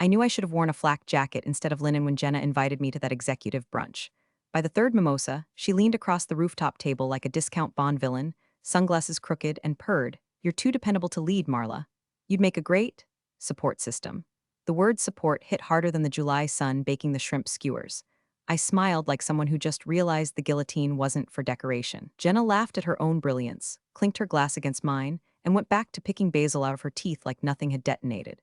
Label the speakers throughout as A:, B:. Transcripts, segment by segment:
A: I knew I should have worn a flak jacket instead of linen when Jenna invited me to that executive brunch. By the third mimosa, she leaned across the rooftop table like a discount Bond villain, sunglasses crooked, and purred. "You're too dependable to lead, Marla. You'd make a great support system." The word support hit harder than the July sun baking the shrimp skewers. I smiled like someone who just realized the guillotine wasn't for decoration. Jenna laughed at her own brilliance, clinked her glass against mine, and went back to picking basil out of her teeth like nothing had detonated.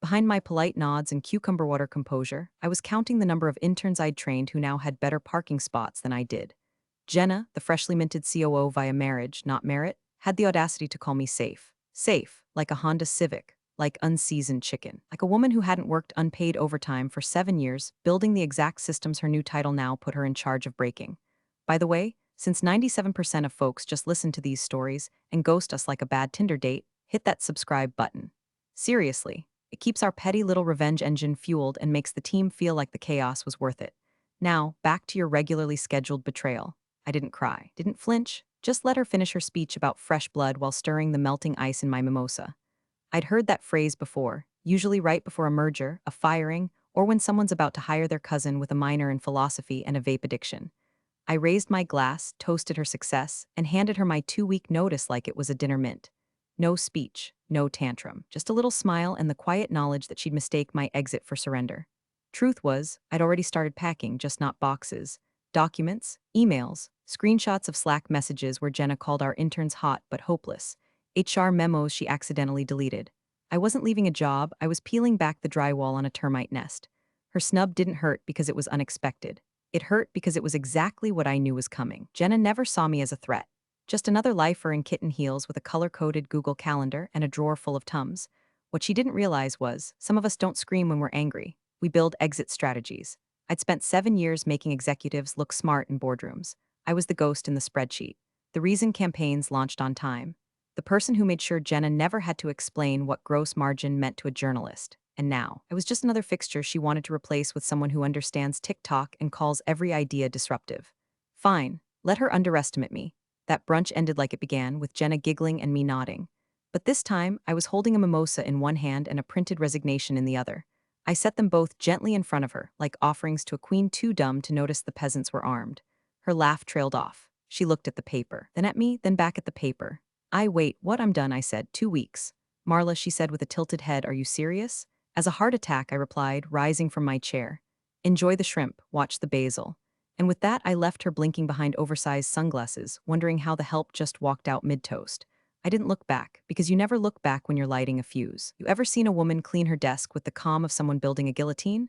A: Behind my polite nods and cucumber water composure, I was counting the number of interns I'd trained who now had better parking spots than I did. Jenna, the freshly minted COO via marriage, not merit, had the audacity to call me safe. Safe, like a Honda Civic, like unseasoned chicken, like a woman who hadn't worked unpaid overtime for 7 years, building the exact systems her new title now put her in charge of breaking. By the way, since 97% of folks just listen to these stories and ghost us like a bad Tinder date, hit that subscribe button. Seriously, it keeps our petty little revenge engine fueled and makes the team feel like the chaos was worth it. Now, back to your regularly scheduled betrayal. I didn't cry, didn't flinch, just let her finish her speech about fresh blood while stirring the melting ice in my mimosa. I'd heard that phrase before, usually right before a merger, a firing, or when someone's about to hire their cousin with a minor in philosophy and a vape addiction. I raised my glass, toasted her success, and handed her my 2-week notice like it was a dinner mint. No speech, no tantrum, just a little smile and the quiet knowledge that she'd mistake my exit for surrender. Truth was, I'd already started packing, just not boxes. Documents, emails, screenshots of Slack messages where Jenna called our interns hot but hopeless, HR memos she accidentally deleted. I wasn't leaving a job, I was peeling back the drywall on a termite nest. Her snub didn't hurt because it was unexpected. It hurt because it was exactly what I knew was coming. Jenna never saw me as a threat. Just another lifer in kitten heels with a color-coded Google Calendar and a drawer full of Tums. What she didn't realize was, some of us don't scream when we're angry. We build exit strategies. I'd spent 7 years making executives look smart in boardrooms. I was the ghost in the spreadsheet. The reason campaigns launched on time. The person who made sure Jenna never had to explain what gross margin meant to a journalist. And now, I was just another fixture she wanted to replace with someone who understands TikTok and calls every idea disruptive. Fine, let her underestimate me. That brunch ended like it began, with Jenna giggling and me nodding. But this time, I was holding a mimosa in one hand and a printed resignation in the other. I set them both gently in front of her, like offerings to a queen too dumb to notice the peasants were armed. Her laugh trailed off. She looked at the paper, then at me, then back at the paper. Wait, what? I'm done, I said. 2 weeks. Marla, she said with a tilted head, are you serious? As a heart attack, I replied, rising from my chair. Enjoy the shrimp, watch the basil. And with that, I left her blinking behind oversized sunglasses, wondering how the help just walked out mid-toast. I didn't look back, because you never look back when you're lighting a fuse. You ever seen a woman clean her desk with the calm of someone building a guillotine?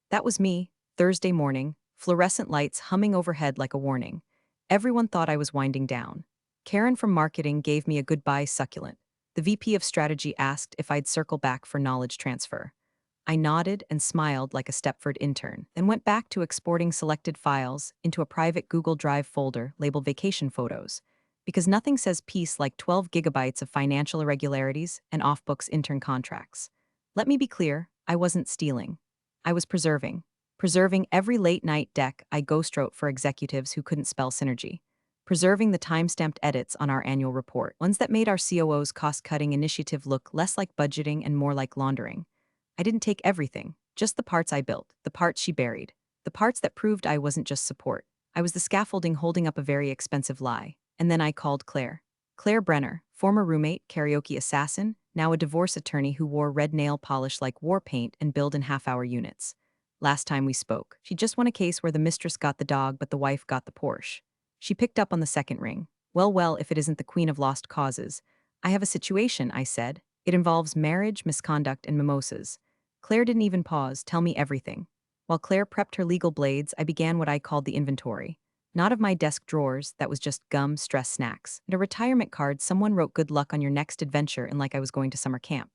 A: That was me, Thursday morning, fluorescent lights humming overhead like a warning. Everyone thought I was winding down. Karen from marketing gave me a goodbye succulent. The VP of strategy asked if I'd circle back for knowledge transfer. I nodded and smiled like a Stepford intern, then went back to exporting selected files into a private Google Drive folder labeled vacation photos, because nothing says peace like 12 gigabytes of financial irregularities and off-books intern contracts. Let me be clear, I wasn't stealing. I was preserving. Preserving every late-night deck I ghostwrote for executives who couldn't spell synergy. Preserving the time-stamped edits on our annual report, ones that made our COO's cost-cutting initiative look less like budgeting and more like laundering. I didn't take everything, just the parts I built, the parts she buried, the parts that proved I wasn't just support. I was the scaffolding holding up a very expensive lie. And then I called Claire. Claire Brenner, former roommate, karaoke assassin, now a divorce attorney who wore red nail polish like war paint and billed in half-hour units. Last time we spoke, she just won a case where the mistress got the dog but the wife got the Porsche. She picked up on the second ring. Well, if it isn't the queen of lost causes. I have a situation, I said. It involves marriage, misconduct, and mimosas. Claire didn't even pause, tell me everything. While Claire prepped her legal blades, I began what I called the inventory. Not of my desk drawers, that was just gum, stress snacks, and a retirement card someone wrote good luck on your next adventure and like I was going to summer camp.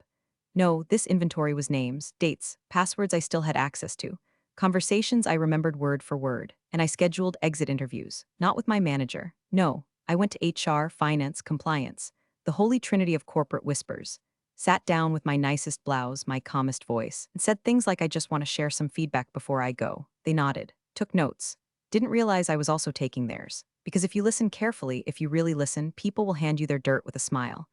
A: No, this inventory was names, dates, passwords I still had access to, conversations I remembered word for word, and I scheduled exit interviews, not with my manager. No, I went to HR, finance, compliance, the holy trinity of corporate whispers. Sat down with my nicest blouse, my calmest voice, and said things like I just want to share some feedback before I go. They nodded, took notes. Didn't realize I was also taking theirs. Because if you listen carefully, if you really listen, people will hand you their dirt with a smile.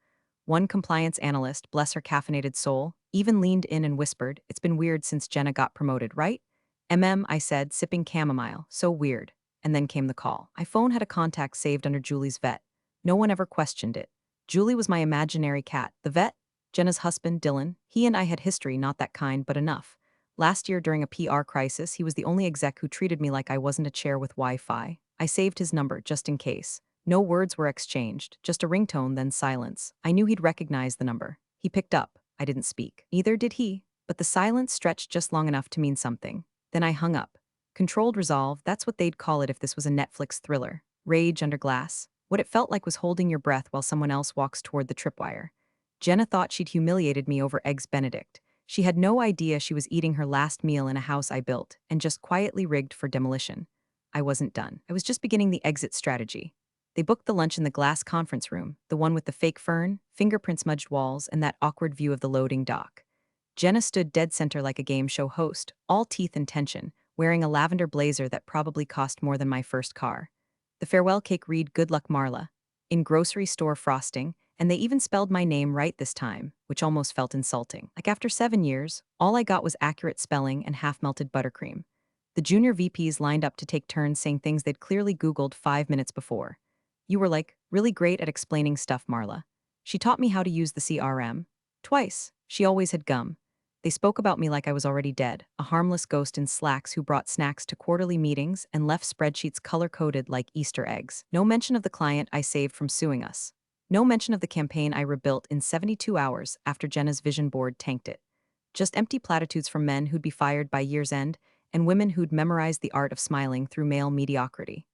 A: One compliance analyst, bless her caffeinated soul, Even leaned in and whispered, "It's been weird since Jenna got promoted, right?" I said, sipping chamomile. So weird. And then came the call. My phone had a contact saved under Julie's vet. No one ever questioned it. Julie was my imaginary cat. The vet? Jenna's husband, Dylan. He and I had history, not that kind, but enough. Last year, during a PR crisis, he was the only exec who treated me like I wasn't a chair with Wi-Fi. I saved his number, just in case. No words were exchanged, just a ringtone, then silence. I knew he'd recognize the number. He picked up. I didn't speak. Neither did he. But the silence stretched just long enough to mean something. Then I hung up. Controlled resolve, that's what they'd call it if this was a Netflix thriller. Rage under glass. What it felt like was holding your breath while someone else walks toward the tripwire. Jenna thought she'd humiliated me over Eggs Benedict. She had no idea she was eating her last meal in a house I built, and just quietly rigged for demolition. I wasn't done. I was just beginning the exit strategy. They booked the lunch in the glass conference room, the one with the fake fern, fingerprint-smudged walls, and that awkward view of the loading dock. Jenna stood dead center like a game show host, all teeth and tension, wearing a lavender blazer that probably cost more than my first car. The farewell cake read "Good luck, Marla," in grocery store frosting, and they even spelled my name right this time, which almost felt insulting. Like after 7 years, all I got was accurate spelling and half-melted buttercream. The junior VPs lined up to take turns saying things they'd clearly Googled 5 minutes before. "You were like, really great at explaining stuff, Marla. She taught me how to use the CRM. Twice. She always had gum." They spoke about me like I was already dead, a harmless ghost in slacks who brought snacks to quarterly meetings and left spreadsheets color-coded like Easter eggs. No mention of the client I saved from suing us. No mention of the campaign I rebuilt in 72 hours after Jenna's vision board tanked it. Just empty platitudes from men who'd be fired by year's end and women who'd memorized the art of smiling through male mediocrity.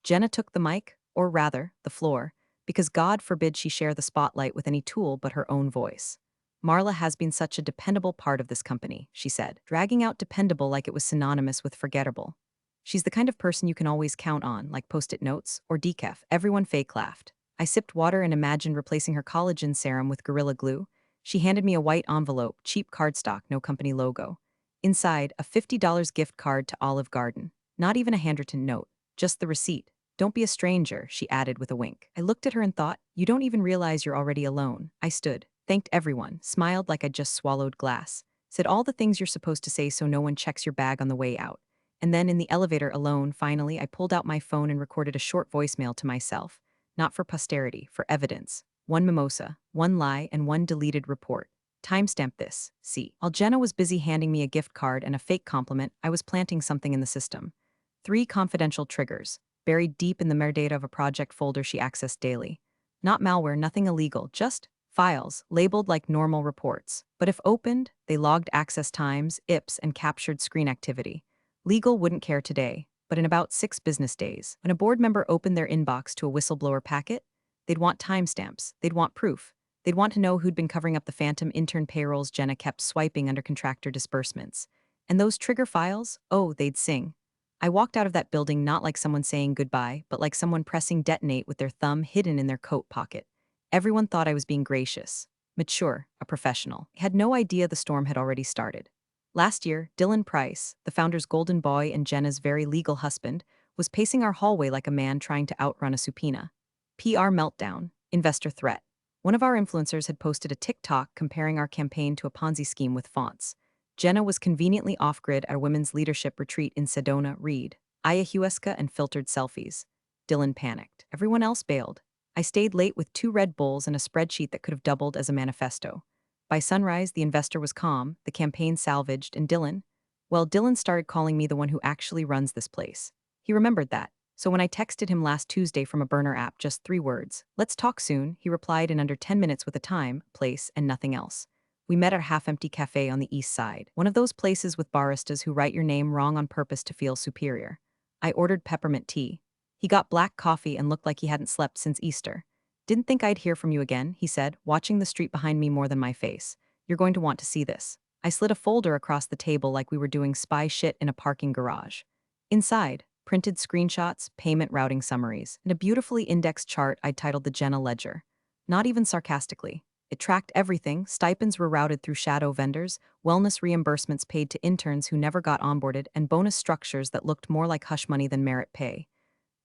A: Jenna took the mic, or rather, the floor, because God forbid she share the spotlight with any tool but her own voice. "Marla has been such a dependable part of this company," she said, dragging out dependable like it was synonymous with forgettable. "She's the kind of person you can always count on, like post-it notes or decaf." Everyone fake laughed. I sipped water and imagined replacing her collagen serum with Gorilla Glue. She handed me a white envelope, cheap cardstock, no company logo. Inside, a $50 gift card to Olive Garden. Not even a handwritten note, just the receipt. "Don't be a stranger," she added with a wink. I looked at her and thought, "You don't even realize you're already alone." I stood, thanked everyone, smiled like I'd just swallowed glass, said all the things you're supposed to say so no one checks your bag on the way out. And then in the elevator alone, finally, I pulled out my phone and recorded a short voicemail to myself. Not for posterity, for evidence. One mimosa, one lie, and one deleted report. Timestamp this. See. While Jenna was busy handing me a gift card and a fake compliment, I was planting something in the system. 3 confidential triggers, buried deep in the metadata of a project folder she accessed daily. Not malware, nothing illegal, just files, labeled like normal reports. But if opened, they logged access times, IPs, and captured screen activity. Legal wouldn't care today, but in about 6 business days, when a board member opened their inbox to a whistleblower packet, they'd want timestamps, they'd want proof. They'd want to know who'd been covering up the phantom intern payrolls Jenna kept swiping under contractor disbursements. And those trigger files, oh, they'd sing. I walked out of that building not like someone saying goodbye, but like someone pressing detonate with their thumb hidden in their coat pocket. Everyone thought I was being gracious, mature, a professional. I had no idea the storm had already started. Last year, Dylan Price, the founder's golden boy and Jenna's very legal husband, was pacing our hallway like a man trying to outrun a subpoena. PR meltdown, investor threat. One of our influencers had posted a TikTok comparing our campaign to a Ponzi scheme with fonts. Jenna was conveniently off-grid at a women's leadership retreat in Sedona, Reed. Ayahuasca and filtered selfies. Dylan panicked. Everyone else bailed. I stayed late with 2 Red Bulls and a spreadsheet that could have doubled as a manifesto. By sunrise, the investor was calm, the campaign salvaged, and Dylan started calling me the one who actually runs this place. He remembered that. So when I texted him last Tuesday from a burner app, just 3 words, "Let's talk soon," he replied in under 10 minutes with a time, place, and nothing else. We met at a half-empty cafe on the east side, one of those places with baristas who write your name wrong on purpose to feel superior. I ordered peppermint tea. He got black coffee and looked like he hadn't slept since Easter. "Didn't think I'd hear from you again," he said, watching the street behind me more than my face. "You're going to want to see this." I slid a folder across the table like we were doing spy shit in a parking garage. Inside, printed screenshots, payment routing summaries, and a beautifully indexed chart I'd titled the Jenna Ledger. Not even sarcastically. It tracked everything. Stipends were routed through shadow vendors, wellness reimbursements paid to interns who never got onboarded, and bonus structures that looked more like hush money than merit pay.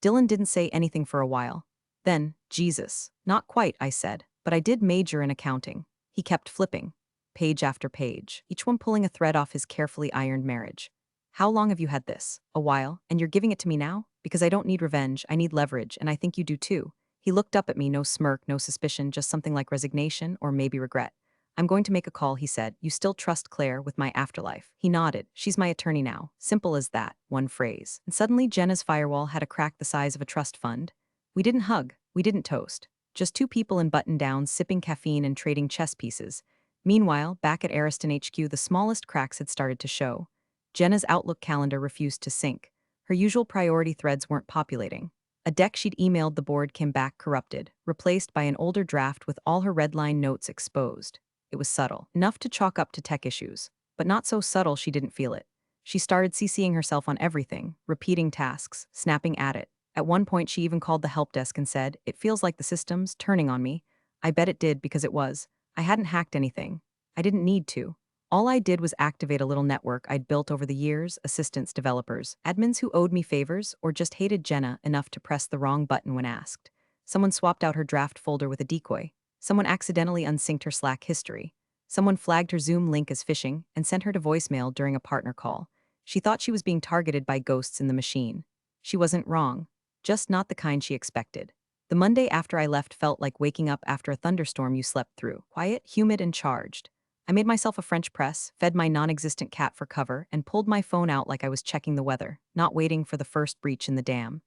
A: Dylan didn't say anything for a while. Then, "Jesus." "Not quite," I said, "but I did major in accounting." He kept flipping. page after page, each one pulling a thread off his carefully ironed marriage. How long have you had this? A while, and you're giving it to me now? Because I don't need revenge, I need leverage, and I think you do too. He looked up at me, no smirk, no suspicion, just something like resignation or maybe regret. I'm going to make a call, he said. You still trust Claire with my afterlife? He nodded. She's my attorney now. Simple as that, one phrase. And suddenly Jenna's firewall had a crack the size of a trust fund. We didn't hug, we didn't toast. Just two people in button-downs sipping caffeine and trading chess pieces. Meanwhile, back at Ariston HQ, the smallest cracks had started to show. Jenna's Outlook calendar refused to sync. Her usual priority threads weren't populating. A deck she'd emailed the board came back corrupted, replaced by an older draft with all her redline notes exposed. It was subtle, enough to chalk up to tech issues, but not so subtle she didn't feel it. She started CCing herself on everything, repeating tasks, snapping at it. At one point she even called the help desk and said, "It feels like the system's turning on me." I bet it did because it was. I hadn't hacked anything. I didn't need to. All I did was activate a little network I'd built over the years, assistants, developers, admins who owed me favors or just hated Jenna enough to press the wrong button when asked. Someone swapped out her draft folder with a decoy. Someone accidentally unsynced her Slack history. Someone flagged her Zoom link as phishing and sent her to voicemail during a partner call. She thought she was being targeted by ghosts in the machine. She wasn't wrong, just not the kind she expected. The Monday after I left felt like waking up after a thunderstorm you slept through, quiet, humid, and charged. I made myself a French press, fed my non-existent cat for cover, and pulled my phone out like I was checking the weather, not waiting for the first breach in the dam.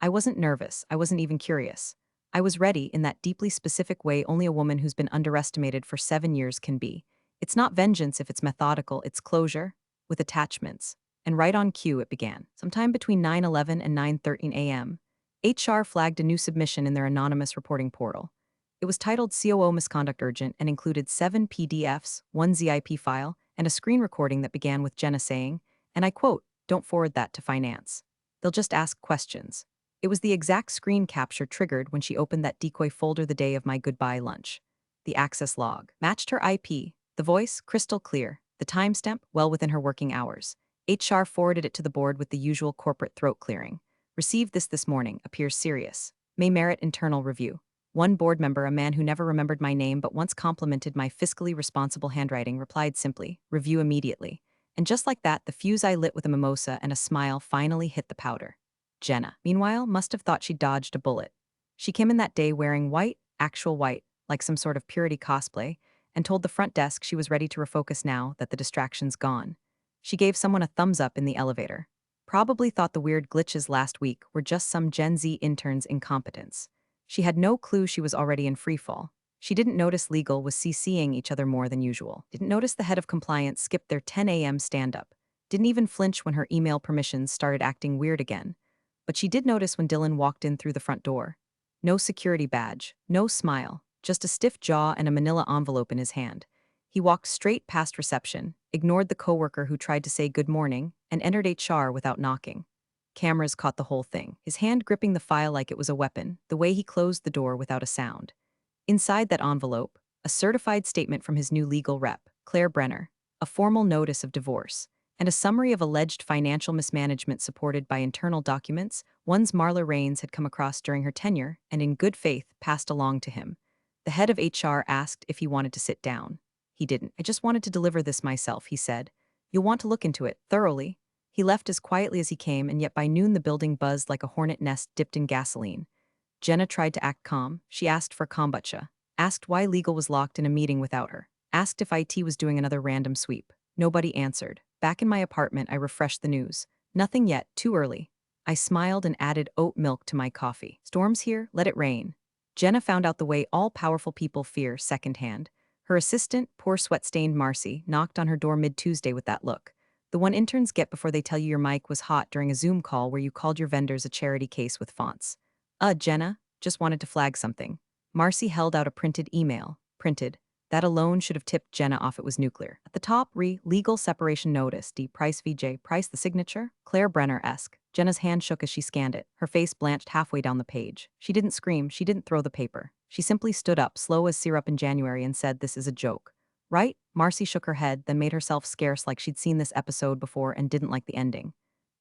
A: I wasn't nervous, I wasn't even curious. I was ready in that deeply specific way only a woman who's been underestimated for 7 years can be. It's not vengeance if it's methodical, it's closure, with attachments. And right on cue it began, sometime between 9:11 and 9:13 a.m. HR flagged a new submission in their anonymous reporting portal. It was titled COO Misconduct Urgent and included 7 PDFs, 1 ZIP file, and a screen recording that began with Jenna saying, and I quote, "Don't forward that to finance. They'll just ask questions." It was the exact screen capture triggered when she opened that decoy folder the day of my goodbye lunch. The access log matched her IP, the voice crystal clear, the timestamp well within her working hours. HR forwarded it to the board with the usual corporate throat clearing. Received this morning, appears serious. May merit internal review. One board member, a man who never remembered my name but once complimented my fiscally responsible handwriting, replied simply, "Review immediately." And just like that, the fuse I lit with a mimosa and a smile finally hit the powder. Jenna, meanwhile, must have thought she dodged a bullet. She came in that day wearing white, actual white, like some sort of purity cosplay, and told the front desk she was ready to refocus now that the distraction's gone. She gave someone a thumbs up in the elevator. Probably thought the weird glitches last week were just some Gen Z intern's incompetence. She had no clue she was already in freefall. She didn't notice legal was CCing each other more than usual. Didn't notice the head of compliance skipped their 10 a.m. stand-up. Didn't even flinch when her email permissions started acting weird again. But she did notice when Dylan walked in through the front door. No security badge, no smile, just a stiff jaw and a manila envelope in his hand. He walked straight past reception, ignored the coworker who tried to say good morning, and entered HR without knocking. Cameras caught the whole thing, his hand gripping the file like it was a weapon, the way he closed the door without a sound. Inside that envelope, a certified statement from his new legal rep, Claire Brenner, a formal notice of divorce, and a summary of alleged financial mismanagement supported by internal documents, ones Marla Raines had come across during her tenure and in good faith passed along to him. The head of HR asked if he wanted to sit down. He didn't. "I just wanted to deliver this myself," he said. "You'll want to look into it, thoroughly." He left as quietly as he came, and yet by noon the building buzzed like a hornet nest dipped in gasoline. Jenna tried to act calm. She asked for kombucha, asked why legal was locked in a meeting without her, asked if IT was doing another random sweep. Nobody answered. Back in my apartment, I refreshed the news. Nothing yet, too early. I smiled and added oat milk to my coffee. Storms here, let it rain. Jenna found out the way all-powerful people fear secondhand. Her assistant, poor sweat-stained Marcy, knocked on her door mid-Tuesday with that look. The one interns get before they tell you your mic was hot during a Zoom call where you called your vendors a charity case with fonts. Jenna, just wanted to flag something." Marcy held out a printed email. Printed. That alone should have tipped Jenna off it was nuclear. At the top, legal separation notice, D. Price VJ. Price the signature? Claire Brenner-esque. Jenna's hand shook as she scanned it. Her face blanched halfway down the page. She didn't scream, she didn't throw the paper. She simply stood up, slow as syrup in January, and said, "This is a joke." "Right?" Marcy shook her head, then made herself scarce like she'd seen this episode before and didn't like the ending.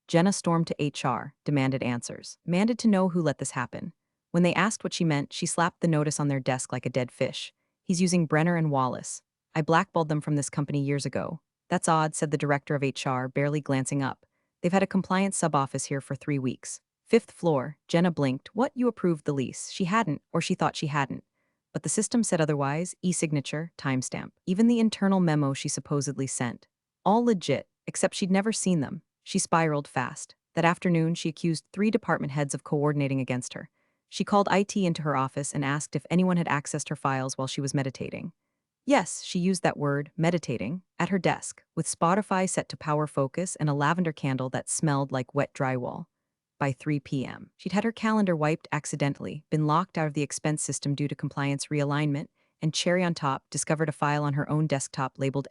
A: Jenna stormed to HR, demanded answers, demanded to know who let this happen. When they asked what she meant, she slapped the notice on their desk like a dead fish. "He's using Brenner and Wallace." I blackballed them from this company years ago. That's odd, said the director of HR, barely glancing up. They've had a compliance sub-office here for 3 weeks. Fifth floor, Jenna blinked. What, you approved the lease? She hadn't, or she thought she hadn't. But the system said otherwise, e-signature, timestamp. Even the internal memo she supposedly sent. All legit, except she'd never seen them. She spiraled fast. That afternoon, she accused 3 department heads of coordinating against her. She called IT into her office and asked if anyone had accessed her files while she was meditating. Yes, she used that word, meditating, at her desk, with Spotify set to power focus and a lavender candle that smelled like wet drywall. By 3 p.m., she'd had her calendar wiped accidentally, been locked out of the expense system due to compliance realignment, and cherry on top, discovered a file on her own desktop labeled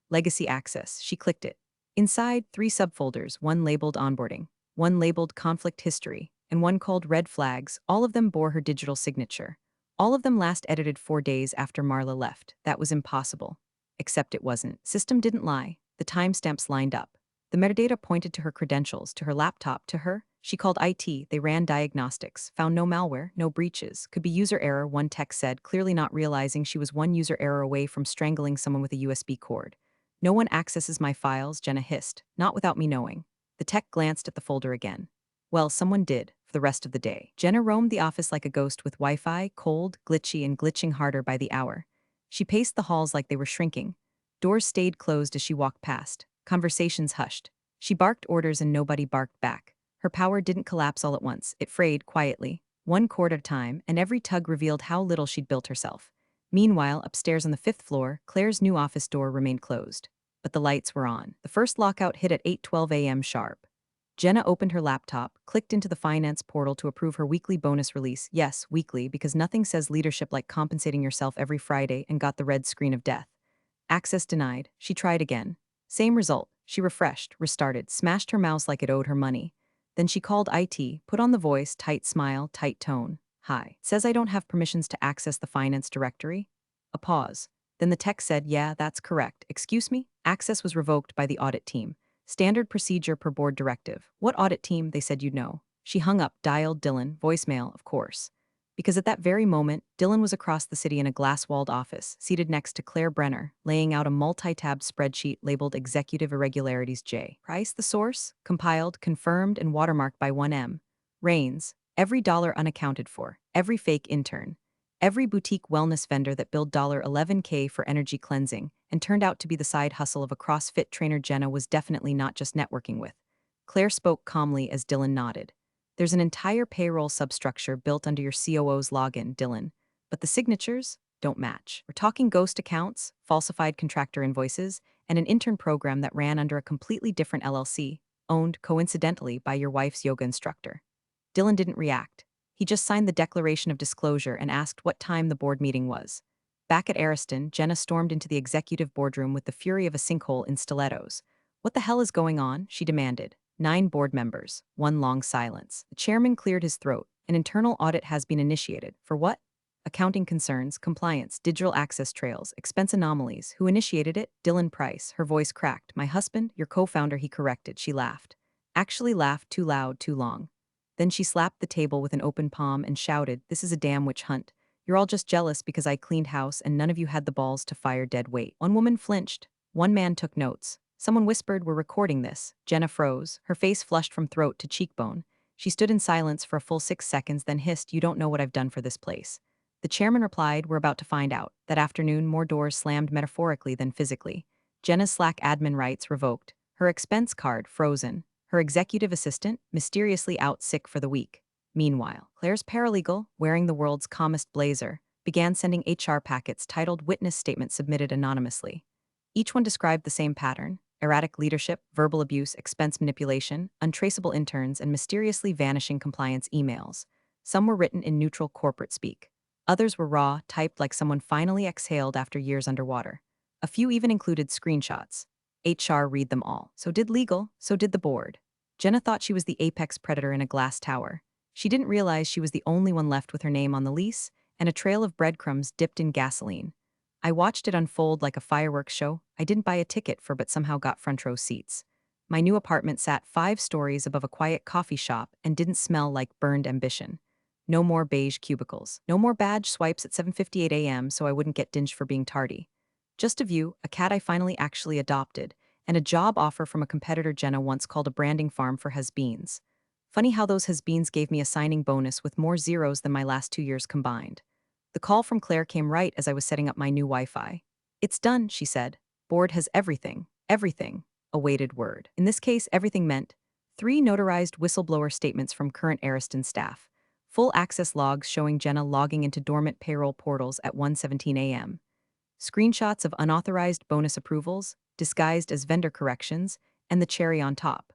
A: Legacy Access. She clicked it. Inside, 3 subfolders, one labeled Onboarding, one labeled Conflict History, and one called Red Flags. All of them bore her digital signature. All of them last edited 4 days after Marla left. That was impossible. Except it wasn't. System didn't lie. The timestamps lined up. The metadata pointed to her credentials, to her laptop, to her. She called IT, they ran diagnostics, found no malware, no breaches. Could be user error, one tech said, clearly not realizing she was one user error away from strangling someone with a USB cord. No one accesses my files, Jenna hissed, not without me knowing. The tech glanced at the folder again. Well, someone did, for the rest of the day. Jenna roamed the office like a ghost with Wi-Fi, cold, glitchy, and glitching harder by the hour. She paced the halls like they were shrinking. Doors stayed closed as she walked past. Conversations hushed. She barked orders and nobody barked back. Her power didn't collapse all at once. It frayed quietly, one cord at a time, and every tug revealed how little she'd built herself. Meanwhile, upstairs on the 5th floor, Claire's new office door remained closed. But the lights were on. The first lockout hit at 8:12 a.m. sharp. Jenna opened her laptop, clicked into the finance portal to approve her weekly bonus release. Yes, weekly, because nothing says leadership like compensating yourself every Friday, and got the red screen of death. Access denied. She tried again. Same result. She refreshed, restarted, smashed her mouse like it owed her money. Then she called IT, put on the voice, tight smile, tight tone. Hi. Says I don't have permissions to access the finance directory? A pause. Then the tech said, yeah, that's correct. Excuse me? Access was revoked by the audit team. Standard procedure per board directive. What audit team? They said you'd know. She hung up, dialed Dylan, voicemail, of course. Because at that very moment, Dylan was across the city in a glass-walled office, seated next to Claire Brenner, laying out a multi-tabbed spreadsheet labeled Executive Irregularities J. Price, the source, compiled, confirmed, and watermarked by 1M. Reigns, every dollar unaccounted for, every fake intern, every boutique wellness vendor that billed $11K for energy cleansing and turned out to be the side hustle of a CrossFit trainer Jenna was definitely not just networking with. Claire spoke calmly as Dylan nodded. There's an entire payroll substructure built under your COO's login, Dylan, but the signatures don't match. We're talking ghost accounts, falsified contractor invoices, and an intern program that ran under a completely different LLC, owned, coincidentally, by your wife's yoga instructor. Dylan didn't react. He just signed the declaration of disclosure and asked what time the board meeting was. Back at Ariston, Jenna stormed into the executive boardroom with the fury of a sinkhole in stilettos. What the hell is going on? She demanded. 9 board members. One long silence. The chairman cleared his throat. An internal audit has been initiated. For what? Accounting concerns, compliance, digital access trails, expense anomalies. Who initiated it? Dylan Price. Her voice cracked. My husband, your co-founder, he corrected. She laughed. Actually laughed too loud, too long. Then she slapped the table with an open palm and shouted, this is a damn witch hunt. You're all just jealous because I cleaned house and none of you had the balls to fire dead weight. One woman flinched. One man took notes. Someone whispered, we're recording this. Jenna froze, her face flushed from throat to cheekbone. She stood in silence for a full 6 seconds, then hissed, you don't know what I've done for this place. The chairman replied, we're about to find out. That afternoon, more doors slammed metaphorically than physically. Jenna's Slack admin rights revoked. Her expense card frozen. Her executive assistant, mysteriously out sick for the week. Meanwhile, Claire's paralegal, wearing the world's calmest blazer, began sending HR packets titled Witness Statement Submitted Anonymously. Each one described the same pattern: erratic leadership, verbal abuse, expense manipulation, untraceable interns, and mysteriously vanishing compliance emails. Some were written in neutral corporate speak. Others were raw, typed like someone finally exhaled after years underwater. A few even included screenshots. HR read them all. So did legal, so did the board. Jenna thought she was the apex predator in a glass tower. She didn't realize she was the only one left with her name on the lease and a trail of breadcrumbs dipped in gasoline. I watched it unfold like a fireworks show. I didn't buy a ticket for but somehow got front row seats. My new apartment sat 5 stories above a quiet coffee shop and didn't smell like burned ambition. No more beige cubicles. No more badge swipes at 7:58 a.m. so I wouldn't get dinged for being tardy. Just a view, a cat I finally actually adopted, and a job offer from a competitor Jenna once called a branding farm for has-beens. Funny how those has-beens gave me a signing bonus with more zeros than my last 2 years combined. The call from Claire came right as I was setting up my new Wi-Fi. It's done, she said. Board has everything. Everything. A weighted word. In this case, everything meant 3 notarized whistleblower statements from current Ariston staff. Full access logs showing Jenna logging into dormant payroll portals at 1:17 a.m. Screenshots of unauthorized bonus approvals, disguised as vendor corrections, and the cherry on top.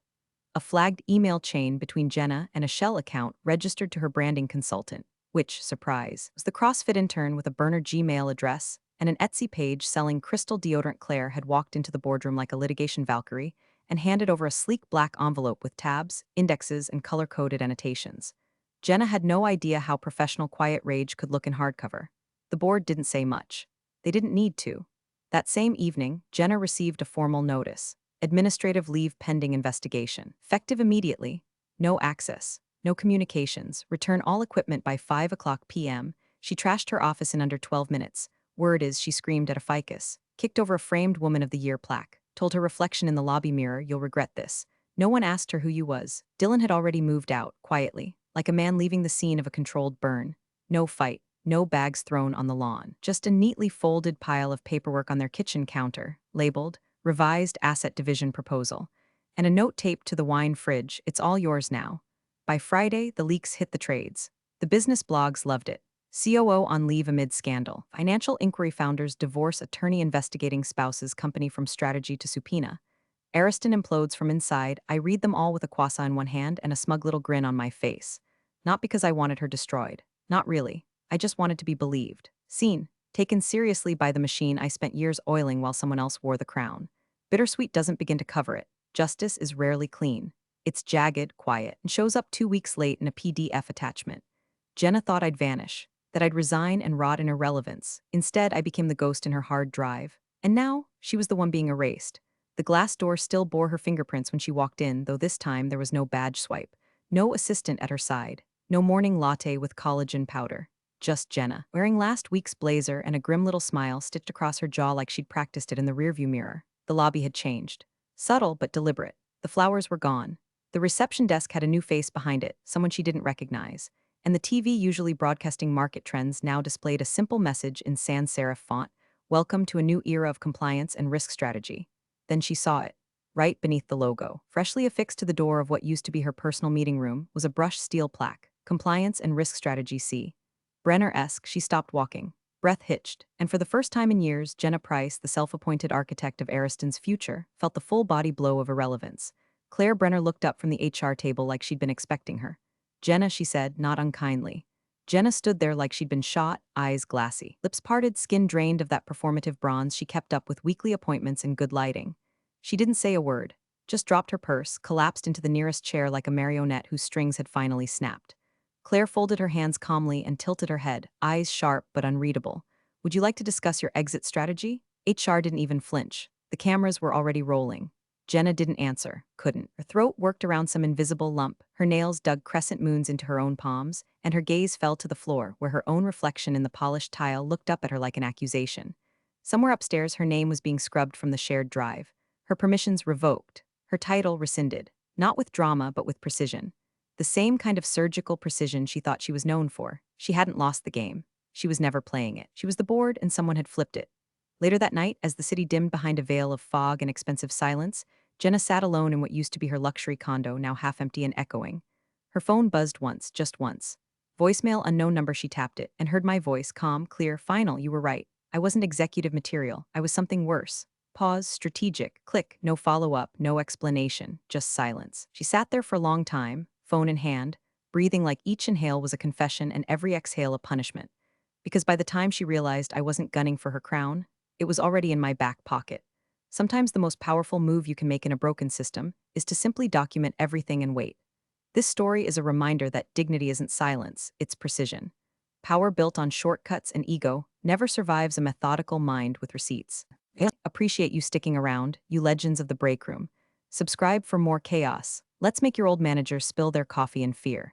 A: A flagged email chain between Jenna and a shell account registered to her branding consultant, which, surprise, was the CrossFit intern with a burner Gmail address and an Etsy page selling crystal deodorant. Claire had walked into the boardroom like a litigation Valkyrie and handed over a sleek black envelope with tabs, indexes, and color-coded annotations. Jenna had no idea how professional quiet rage could look in hardcover. The board didn't say much. They didn't need to. That same evening, Jenna received a formal notice. Administrative leave pending investigation. Effective immediately. No access. No communications. Return all equipment by 5 p.m. She trashed her office in under 12 minutes. Word is she screamed at a ficus. Kicked over a framed Woman of the Year plaque. Told her reflection in the lobby mirror, "You'll regret this." No one asked her who you was. Dylan had already moved out, quietly, like a man leaving the scene of a controlled burn. No fight. No bags thrown on the lawn. Just a neatly folded pile of paperwork on their kitchen counter, labeled Revised Asset Division Proposal, and a note taped to the wine fridge, "It's all yours now." By Friday, the leaks hit the trades. The business blogs loved it. COO on leave amid scandal. Financial inquiry founders divorce attorney investigating spouse's company from strategy to subpoena. Ariston implodes from inside. I read them all with a croissant in one hand and a smug little grin on my face. Not because I wanted her destroyed. Not really. I just wanted to be believed. Seen. Taken seriously by the machine I spent years oiling while someone else wore the crown. Bittersweet doesn't begin to cover it. Justice is rarely clean. It's jagged, quiet, and shows up 2 weeks late in a PDF attachment. Jenna thought I'd vanish, that I'd resign and rot in irrelevance. Instead, I became the ghost in her hard drive. And now, she was the one being erased. The glass door still bore her fingerprints when she walked in, though this time there was no badge swipe. No assistant at her side. No morning latte with collagen powder. Just Jenna, wearing last week's blazer and a grim little smile stitched across her jaw like she'd practiced it in the rearview mirror. The lobby had changed. Subtle but deliberate. The flowers were gone. The reception desk had a new face behind it, someone she didn't recognize. And the TV, usually broadcasting market trends, now displayed a simple message in sans serif font: "Welcome to a new era of compliance and risk strategy." Then she saw it. Right beneath the logo, freshly affixed to the door of what used to be her personal meeting room, was a brushed steel plaque: Compliance and Risk Strategy C. Brenner-esque, she stopped walking. Breath hitched, and for the first time in years, Jenna Price, the self-appointed architect of Ariston's future, felt the full-body blow of irrelevance. Claire Brenner looked up from the HR table like she'd been expecting her. "Jenna," she said, not unkindly. Jenna stood there like she'd been shot, eyes glassy. Lips parted, skin drained of that performative bronze she kept up with weekly appointments and good lighting. She didn't say a word, just dropped her purse, collapsed into the nearest chair like a marionette whose strings had finally snapped. Claire folded her hands calmly and tilted her head, eyes sharp but unreadable. "Would you like to discuss your exit strategy?" HR didn't even flinch. The cameras were already rolling. Jenna didn't answer, couldn't. Her throat worked around some invisible lump, her nails dug crescent moons into her own palms, and her gaze fell to the floor, where her own reflection in the polished tile looked up at her like an accusation. Somewhere upstairs, her name was being scrubbed from the shared drive. Her permissions revoked. Her title rescinded. Not with drama, but with precision. The same kind of surgical precision she thought she was known for. She hadn't lost the game. She was never playing it. She was the board, and someone had flipped it. Later that night, as the city dimmed behind a veil of fog and expensive silence, Jenna sat alone in what used to be her luxury condo, now half empty and echoing. Her phone buzzed once, just once. Voicemail, unknown number. She tapped it, and heard my voice, calm, clear: "Final, you were right. I wasn't executive material. I was something worse." Pause, strategic, click, no follow-up, no explanation, just silence. She sat there for a long time, phone in hand, breathing like each inhale was a confession and every exhale a punishment. Because by the time she realized I wasn't gunning for her crown, it was already in my back pocket. Sometimes the most powerful move you can make in a broken system is to simply document everything and wait. This story is a reminder that dignity isn't silence, it's precision. Power built on shortcuts and ego never survives a methodical mind with receipts. Appreciate you sticking around, you legends of the break room. Subscribe for more chaos. Let's make your old managers spill their coffee in fear.